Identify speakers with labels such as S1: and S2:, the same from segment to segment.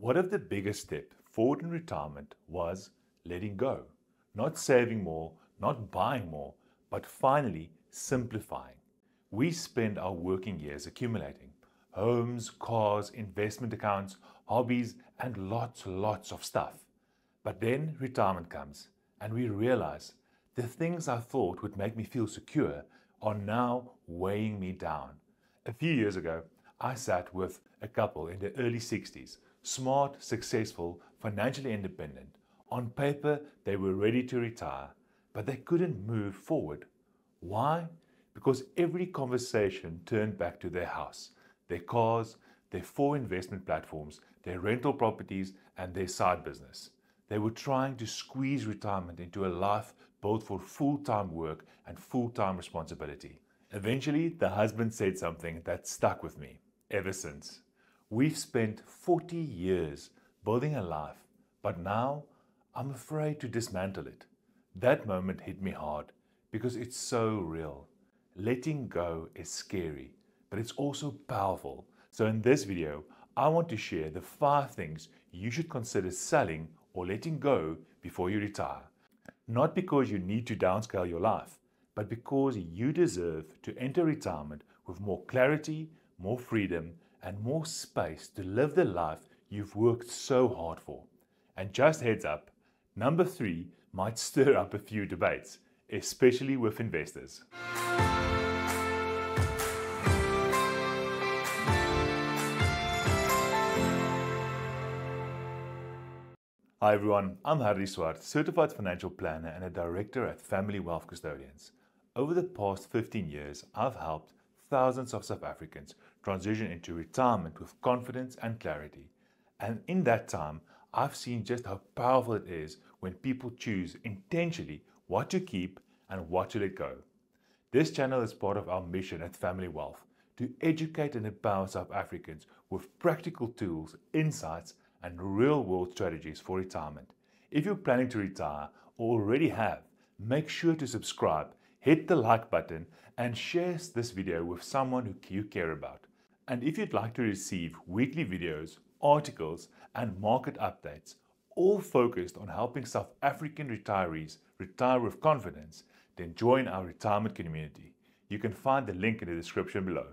S1: One of the biggest steps forward in retirement was letting go. Not saving more, not buying more, but finally simplifying. We spend our working years accumulating homes, cars, investment accounts, hobbies, and lots of stuff. But then retirement comes and we realize the things I thought would make me feel secure are now weighing me down. A few years ago, I sat with a couple in their early 60s, smart, successful, financially independent. On paper, they were ready to retire, but they couldn't move forward. Why? Because every conversation turned back to their house, their cars, their 4 investment platforms, their rental properties, and their side business. They were trying to squeeze retirement into a life built for full-time work and full-time responsibility. Eventually, the husband said something that stuck with me ever since. We've spent 40 years building a life, but now I'm afraid to dismantle it. That moment hit me hard because it's so real. Letting go is scary, but it's also powerful. So in this video, I want to share the 5 things you should consider selling or letting go before you retire. Not because you need to downscale your life, but because you deserve to enter retirement with more clarity, more freedom, and more space to live the life you've worked so hard for. And just heads up, number 3 might stir up a few debates, especially with investors. Hi everyone, I'm Harry Swart, Certified Financial Planner and a Director at Family Wealth Custodians. Over the past 15 years, I've helped thousands of South Africans transition into retirement with confidence and clarity. And in that time, I've seen just how powerful it is when people choose intentionally what to keep and what to let go. This channel is part of our mission at Family Wealth to educate and empower South Africans with practical tools, insights, and real-world strategies for retirement. If you're planning to retire or already have, make sure to subscribe, hit the like button, and share this video with someone who you care about. And if you'd like to receive weekly videos, articles, and market updates, all focused on helping South African retirees retire with confidence, then join our retirement community. You can find the link in the description below.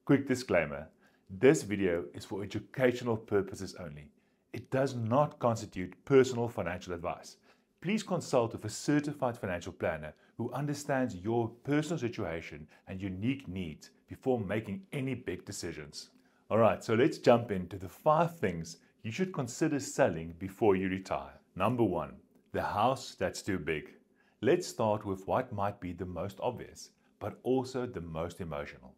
S1: Quick disclaimer. This video is for educational purposes only. It does not constitute personal financial advice. Please consult with a certified financial planner who understands your personal situation and unique needs before making any big decisions. Alright, so let's jump into the 5 things you should consider selling before you retire. Number 1, the house that's too big. Let's start with what might be the most obvious, but also the most emotional.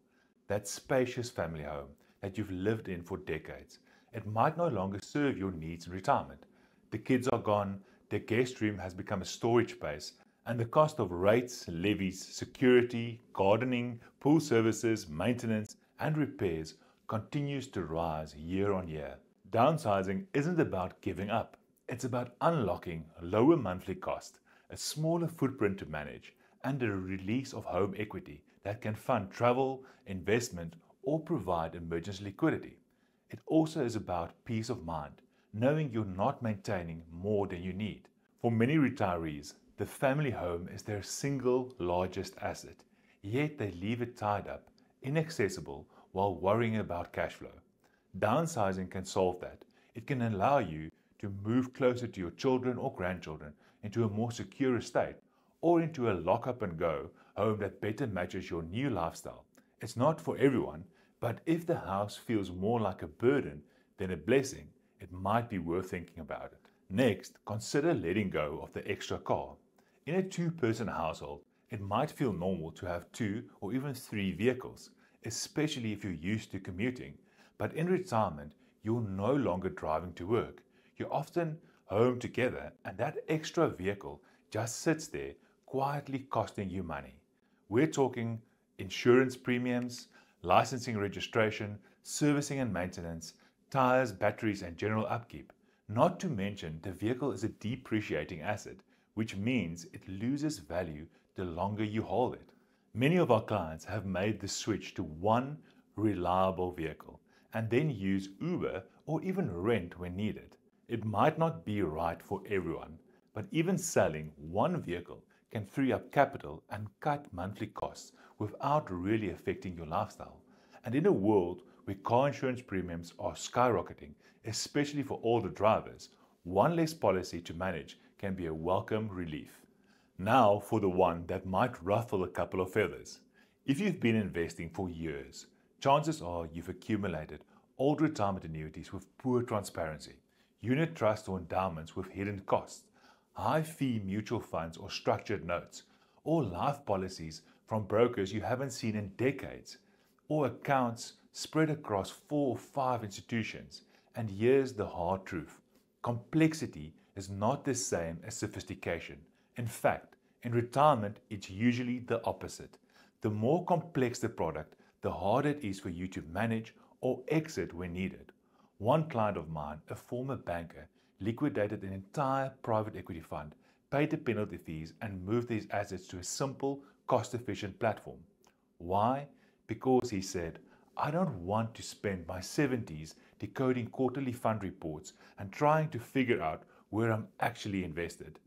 S1: That spacious family home that you've lived in for decades. It might no longer serve your needs in retirement. The kids are gone, the guest room has become a storage space, and the cost of rates, levies, security, gardening, pool services, maintenance, and repairs continues to rise year on year. Downsizing isn't about giving up. It's about unlocking lower monthly cost, a smaller footprint to manage, and a release of home equity that can fund travel, investment, or provide emergency liquidity. It also is about peace of mind, knowing you're not maintaining more than you need. For many retirees, the family home is their single largest asset, yet they leave it tied up, inaccessible, while worrying about cash flow. Downsizing can solve that. It can allow you to move closer to your children or grandchildren into a more secure estate, or into a lock-up and go home that better matches your new lifestyle. It's not for everyone, but if the house feels more like a burden than a blessing, it might be worth thinking about it. Next, consider letting go of the extra car. In a 2-person household, it might feel normal to have 2 or even 3 vehicles, especially if you're used to commuting. But in retirement, you're no longer driving to work. You're often home together, and that extra vehicle just sits there, quietly costing you money. We're talking insurance premiums, licensing, registration, servicing and maintenance, tires, batteries, and general upkeep. Not to mention, the vehicle is a depreciating asset, which means it loses value the longer you hold it. Many of our clients have made the switch to one reliable vehicle and then use Uber or even rent when needed. It might not be right for everyone, but even selling one vehicle can free up capital and cut monthly costs without really affecting your lifestyle. And in a world where car insurance premiums are skyrocketing, especially for older drivers, one less policy to manage can be a welcome relief. Now for the one that might ruffle a couple of feathers. If you've been investing for years, chances are you've accumulated old retirement annuities with poor transparency, unit trusts or endowments with hidden costs, high-fee mutual funds or structured notes, or life policies from brokers you haven't seen in decades, or accounts spread across 4 or 5 institutions. And here's the hard truth. Complexity is not the same as sophistication. In fact, in retirement, it's usually the opposite. The more complex the product, the harder it is for you to manage or exit when needed. One client of mine, a former banker, liquidated an entire private equity fund, paid the penalty fees, and moved his assets to a simple, cost-efficient platform. Why? Because he said, I don't want to spend my 70s decoding quarterly fund reports and trying to figure out where I'm actually invested.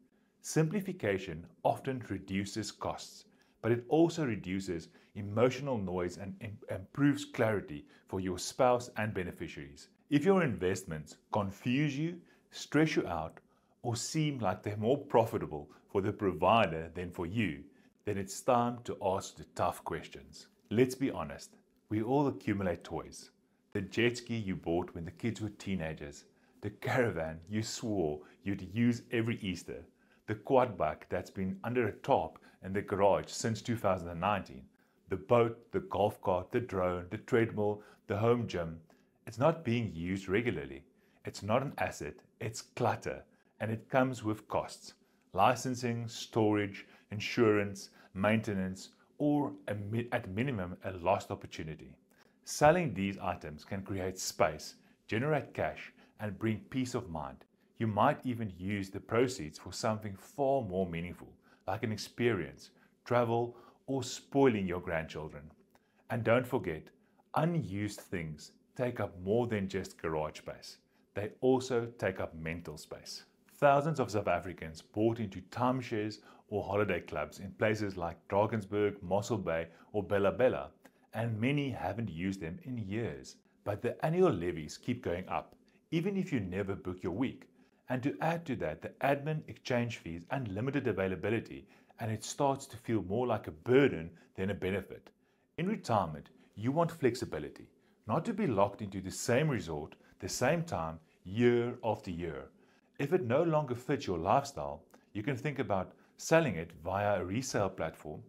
S1: Simplification often reduces costs, but it also reduces emotional noise and improves clarity for your spouse and beneficiaries. If your investments confuse you, stress you out, or seem like they're more profitable for the provider than for you, then it's time to ask the tough questions. Let's be honest, we all accumulate toys. The jet ski you bought when the kids were teenagers, the caravan you swore you'd use every Easter, the quad bike that's been under a tarp in the garage since 2019, the boat, the golf cart, the drone, the treadmill, the home gym. It's not being used regularly. It's not an asset, it's clutter, and it comes with costs. Licensing, storage, insurance, maintenance, or at minimum a lost opportunity. Selling these items can create space, generate cash, and bring peace of mind. You might even use the proceeds for something far more meaningful, like an experience, travel, or spoiling your grandchildren. And don't forget, unused things take up more than just garage space. They also take up mental space. Thousands of South Africans bought into timeshares or holiday clubs in places like Drakensberg, Mossel Bay, or Bella Bella, and many haven't used them in years. But the annual levies keep going up, even if you never book your week. And to add to that, the admin, exchange fees, and limited availability, and it starts to feel more like a burden than a benefit. In retirement, you want flexibility, not to be locked into the same resort, the same time, year after year. If it no longer fits your lifestyle, you can think about selling it via a resale platform,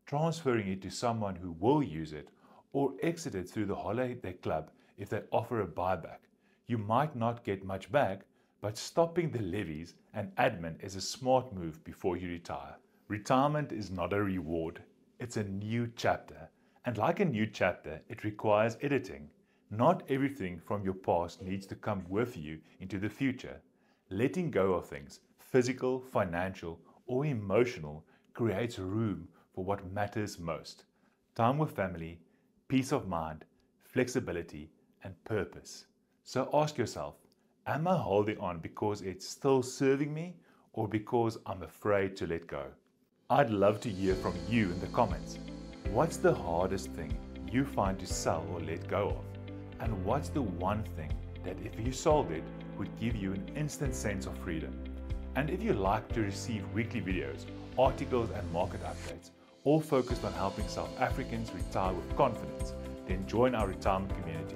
S1: transferring it to someone who will use it, or exit it through the holiday club if they offer a buyback. You might not get much back, but stopping the levies and admin is a smart move before you retire. Retirement is not a reward, it's a new chapter. And like a new chapter, it requires editing. Not everything from your past needs to come with you into the future. Letting go of things, physical, financial, or emotional, creates room for what matters most. Time with family, peace of mind, flexibility, and purpose. So ask yourself, am I holding on because it's still serving me, or because I'm afraid to let go? I'd love to hear from you in the comments. What's the hardest thing you find to sell or let go of? And what's the one thing that if you sold it would give you an instant sense of freedom? And if you like to receive weekly videos, articles and market updates, all focused on helping South Africans retire with confidence, then join our retirement community.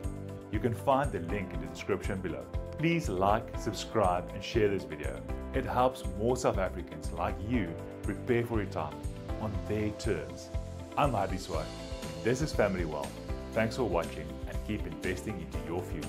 S1: You can find the link in the description below. Please like, subscribe and share this video. It helps more South Africans like you prepare for retirement on their terms. I'm Hardy Swart. This is Family Wealth. Thanks for watching and keep investing into your future.